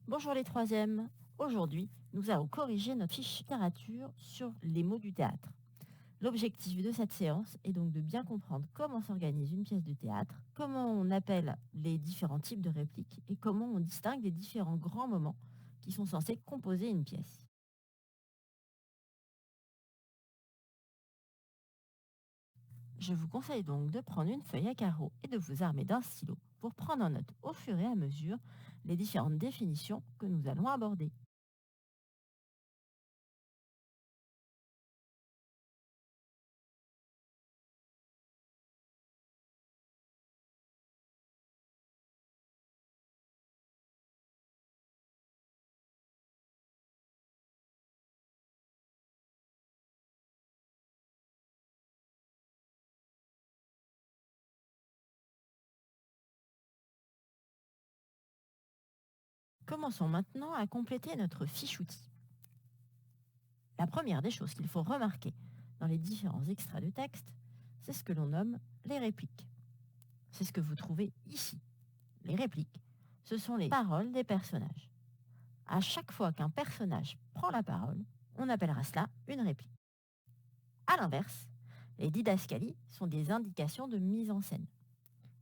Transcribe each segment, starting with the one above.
Bonjour les troisièmes. Aujourd'hui, nous allons corriger notre fiche littérature sur les mots du théâtre. L'objectif de cette séance est donc de bien comprendre comment s'organise une pièce de théâtre, comment on appelle les différents types de répliques et comment on distingue les différents grands moments qui sont censés composer une pièce. Je vous conseille donc de prendre une feuille à carreaux et de vous armer d'un stylo pour prendre en note au fur et à mesure les différentes définitions que nous allons aborder. Commençons maintenant à compléter notre fiche outil. La première des choses qu'il faut remarquer dans les différents extraits de texte, c'est ce que l'on nomme les répliques. C'est ce que vous trouvez ici. Les répliques, ce sont les paroles des personnages. À chaque fois qu'un personnage prend la parole, on appellera cela une réplique. À l'inverse, les didascalies sont des indications de mise en scène.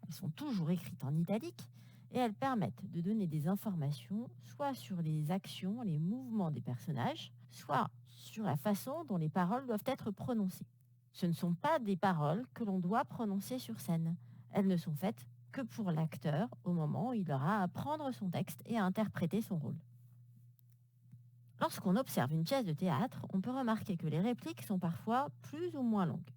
Elles sont toujours écrites en italique et elles permettent de donner des informations soit sur les actions, les mouvements des personnages, soit sur la façon dont les paroles doivent être prononcées. Ce ne sont pas des paroles que l'on doit prononcer sur scène. Elles ne sont faites que pour l'acteur au moment où il aura à prendre son texte et à interpréter son rôle. Lorsqu'on observe une pièce de théâtre, on peut remarquer que les répliques sont parfois plus ou moins longues.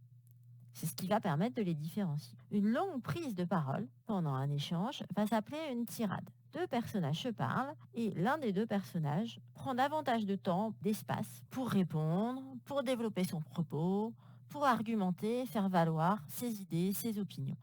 C'est ce qui va permettre de les différencier. Une longue prise de parole pendant un échange va s'appeler une tirade. Deux personnages se parlent et l'un des deux personnages prend davantage de temps, d'espace pour répondre, pour développer son propos, pour argumenter, faire valoir ses idées, ses opinions.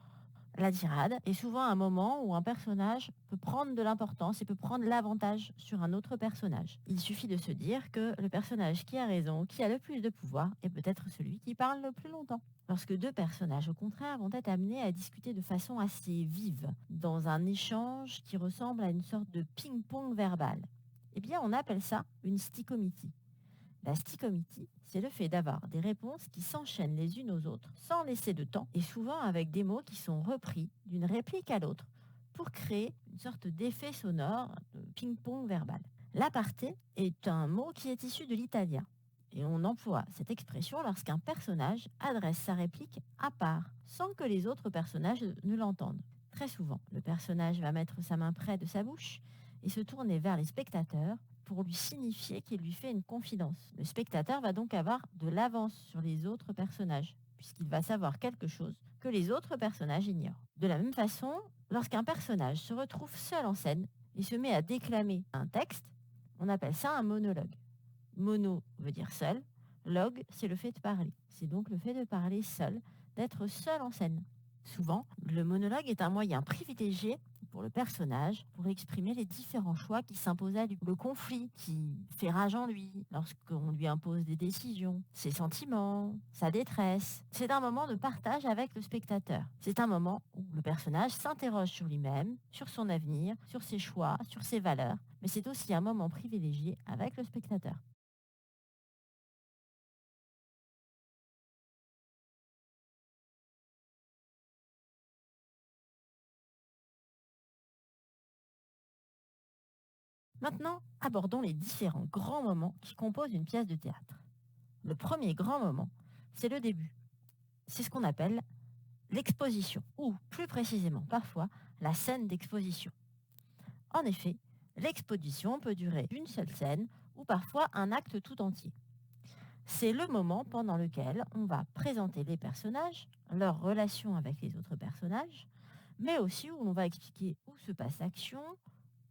La tirade est souvent un moment où un personnage peut prendre de l'importance et peut prendre l'avantage sur un autre personnage. Il suffit de se dire que le personnage qui a raison, qui a le plus de pouvoir, est peut-être celui qui parle le plus longtemps. Lorsque deux personnages, au contraire, vont être amenés à discuter de façon assez vive, dans un échange qui ressemble à une sorte de ping-pong verbal, eh bien on appelle ça une stichométie. La stichométie, c'est le fait d'avoir des réponses qui s'enchaînent les unes aux autres sans laisser de temps et souvent avec des mots qui sont repris d'une réplique à l'autre pour créer une sorte d'effet sonore de ping-pong verbal. L'aparté est un mot qui est issu de l'italien et on emploie cette expression lorsqu'un personnage adresse sa réplique à part sans que les autres personnages ne l'entendent. Très souvent, le personnage va mettre sa main près de sa bouche et se tourner vers les spectateurs pour lui signifier qu'il lui fait une confidence. Le spectateur va donc avoir de l'avance sur les autres personnages, puisqu'il va savoir quelque chose que les autres personnages ignorent. De la même façon, lorsqu'un personnage se retrouve seul en scène et se met à déclamer un texte, on appelle ça un monologue. Mono veut dire seul, log c'est le fait de parler. C'est donc le fait de parler seul, d'être seul en scène. Souvent, le monologue est un moyen privilégié pour le personnage pour exprimer les différents choix qui s'imposent à lui. Le conflit qui fait rage en lui lorsqu'on lui impose des décisions, ses sentiments, sa détresse. C'est un moment de partage avec le spectateur. C'est un moment où le personnage s'interroge sur lui-même, sur son avenir, sur ses choix, sur ses valeurs. Mais c'est aussi un moment privilégié avec le spectateur. Maintenant, abordons les différents grands moments qui composent une pièce de théâtre. Le premier grand moment, c'est le début. C'est ce qu'on appelle l'exposition, ou plus précisément parfois la scène d'exposition. En effet, l'exposition peut durer une seule scène ou parfois un acte tout entier. C'est le moment pendant lequel on va présenter les personnages, leurs relations avec les autres personnages, mais aussi où on va expliquer où se passe l'action,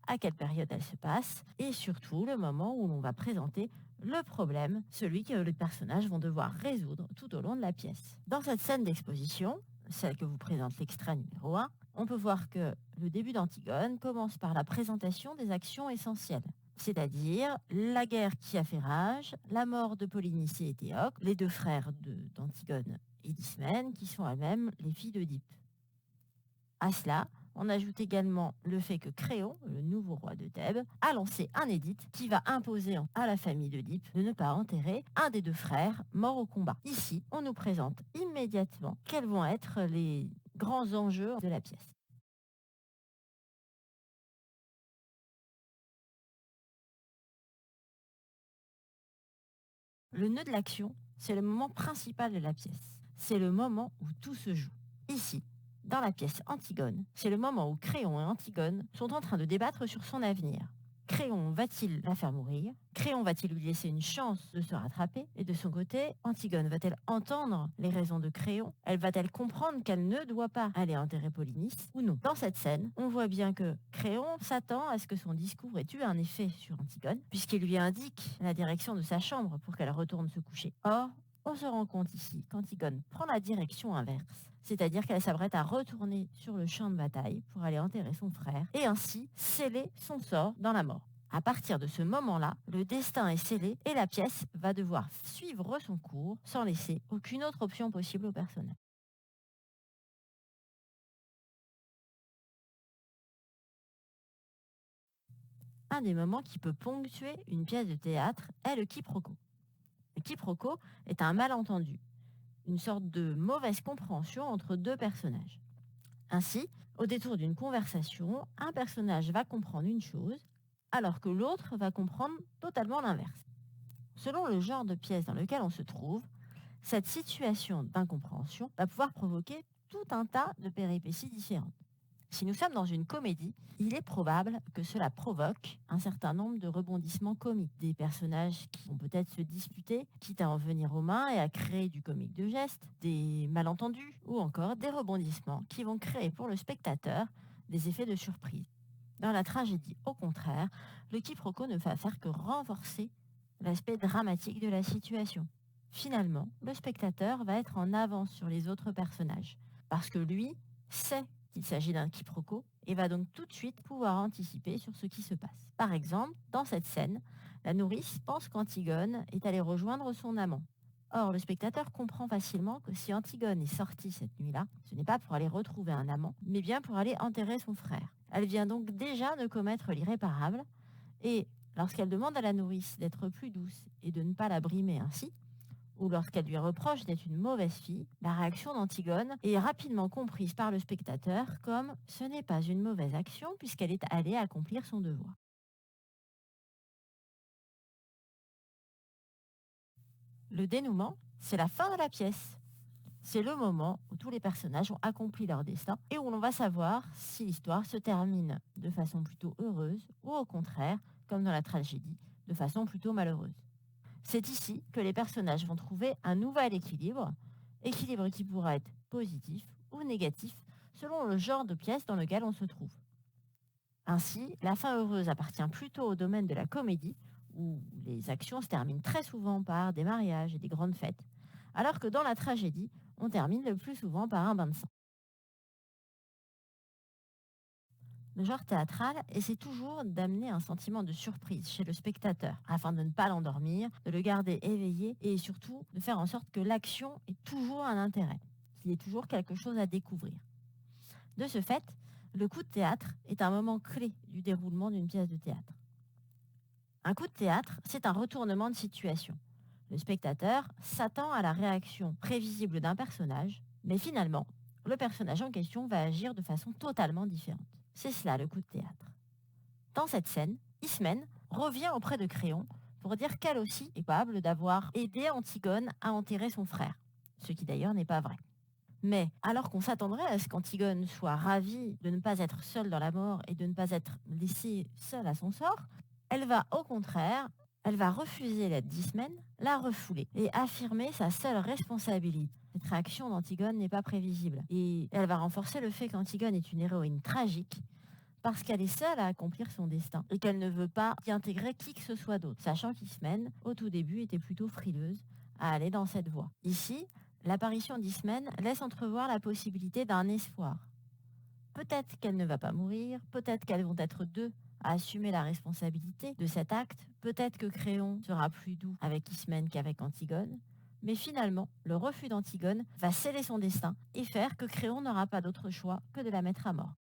à quelle période elle se passe, et surtout le moment où l'on va présenter le problème, celui que les personnages vont devoir résoudre tout au long de la pièce. Dans cette scène d'exposition, celle que vous présente l'extrait numéro 1, on peut voir que le début d'Antigone commence par la présentation des actions essentielles, c'est-à-dire la guerre qui a fait rage, la mort de Polynice et Théocle, les deux frères d'Antigone et d'Ismène, qui sont elles-mêmes les filles d'Oedipe. À cela, On ajoute également le fait que Créon, le nouveau roi de Thèbes, a lancé un édit qui va imposer à la famille d'Oedipe de ne pas enterrer un des deux frères morts au combat. Ici, on nous présente immédiatement quels vont être les grands enjeux de la pièce. Le nœud de l'action, c'est le moment principal de la pièce. C'est le moment où tout se joue. Ici, dans la pièce Antigone, c'est le moment où Créon et Antigone sont en train de débattre sur son avenir. Créon va-t-il la faire mourir? Créon va-t-il lui laisser une chance de se rattraper? Et de son côté, Antigone va-t-elle entendre les raisons de Créon? Elle va-t-elle comprendre qu'elle ne doit pas aller enterrer Polynice ou non? Dans cette scène, on voit bien que Créon s'attend à ce que son discours ait eu un effet sur Antigone, puisqu'il lui indique la direction de sa chambre pour qu'elle retourne se coucher. Or, on se rend compte ici qu'Antigone prend la direction inverse, c'est-à-dire qu'elle s'apprête à retourner sur le champ de bataille pour aller enterrer son frère et ainsi sceller son sort dans la mort. À partir de ce moment-là, le destin est scellé et la pièce va devoir suivre son cours sans laisser aucune autre option possible au personnage. Un des moments qui peut ponctuer une pièce de théâtre est le quiproquo. Le quiproquo est un malentendu, une sorte de mauvaise compréhension entre deux personnages. Ainsi, au détour d'une conversation, un personnage va comprendre une chose, alors que l'autre va comprendre totalement l'inverse. Selon le genre de pièce dans lequel on se trouve, cette situation d'incompréhension va pouvoir provoquer tout un tas de péripéties différentes. Si nous sommes dans une comédie, il est probable que cela provoque un certain nombre de rebondissements comiques. Des personnages qui vont peut-être se disputer, quitte à en venir aux mains et à créer du comique de geste, des malentendus ou encore des rebondissements qui vont créer pour le spectateur des effets de surprise. Dans la tragédie, au contraire, le quiproquo ne va faire que renforcer l'aspect dramatique de la situation. Finalement, le spectateur va être en avance sur les autres personnages, parce que lui sait qu'il s'agit d'un quiproquo et va donc tout de suite pouvoir anticiper sur ce qui se passe. Par exemple, dans cette scène, la nourrice pense qu'Antigone est allée rejoindre son amant. Or, le spectateur comprend facilement que si Antigone est sortie cette nuit-là, ce n'est pas pour aller retrouver un amant, mais bien pour aller enterrer son frère. Elle vient donc déjà de commettre l'irréparable, et lorsqu'elle demande à la nourrice d'être plus douce et de ne pas la brimer ainsi, ou lorsqu'elle lui reproche d'être une mauvaise fille, la réaction d'Antigone est rapidement comprise par le spectateur comme ce n'est pas une mauvaise action puisqu'elle est allée accomplir son devoir. Le dénouement, c'est la fin de la pièce. C'est le moment où tous les personnages ont accompli leur destin et où l'on va savoir si l'histoire se termine de façon plutôt heureuse ou au contraire, comme dans la tragédie, de façon plutôt malheureuse. C'est ici que les personnages vont trouver un nouvel équilibre, équilibre qui pourra être positif ou négatif selon le genre de pièce dans lequel on se trouve. Ainsi, la fin heureuse appartient plutôt au domaine de la comédie, où les actions se terminent très souvent par des mariages et des grandes fêtes, alors que dans la tragédie, on termine le plus souvent par un bain de sang. Le genre théâtral essaie toujours d'amener un sentiment de surprise chez le spectateur, afin de ne pas l'endormir, de le garder éveillé et surtout de faire en sorte que l'action ait toujours un intérêt, qu'il y ait toujours quelque chose à découvrir. De ce fait, le coup de théâtre est un moment clé du déroulement d'une pièce de théâtre. Un coup de théâtre, c'est un retournement de situation. Le spectateur s'attend à la réaction prévisible d'un personnage, mais finalement, le personnage en question va agir de façon totalement différente. C'est cela le coup de théâtre. Dans cette scène, Ismène revient auprès de Créon pour dire qu'elle aussi est capable d'avoir aidé Antigone à enterrer son frère, ce qui d'ailleurs n'est pas vrai. Mais alors qu'on s'attendrait à ce qu'Antigone soit ravie de ne pas être seule dans la mort et de ne pas être laissée seule à son sort, elle va au contraire, elle va refuser l'aide d'Ismène, la refouler et affirmer sa seule responsabilité. Cette réaction d'Antigone n'est pas prévisible et elle va renforcer le fait qu'Antigone est une héroïne tragique parce qu'elle est seule à accomplir son destin et qu'elle ne veut pas y intégrer qui que ce soit d'autre, sachant qu'Ismène, au tout début, était plutôt frileuse à aller dans cette voie. Ici, l'apparition d'Ismène laisse entrevoir la possibilité d'un espoir. Peut-être qu'elle ne va pas mourir, peut-être qu'elles vont être deux à assumer la responsabilité de cet acte, peut-être que Créon sera plus doux avec Ismène qu'avec Antigone, mais finalement, le refus d'Antigone va sceller son destin et faire que Créon n'aura pas d'autre choix que de la mettre à mort.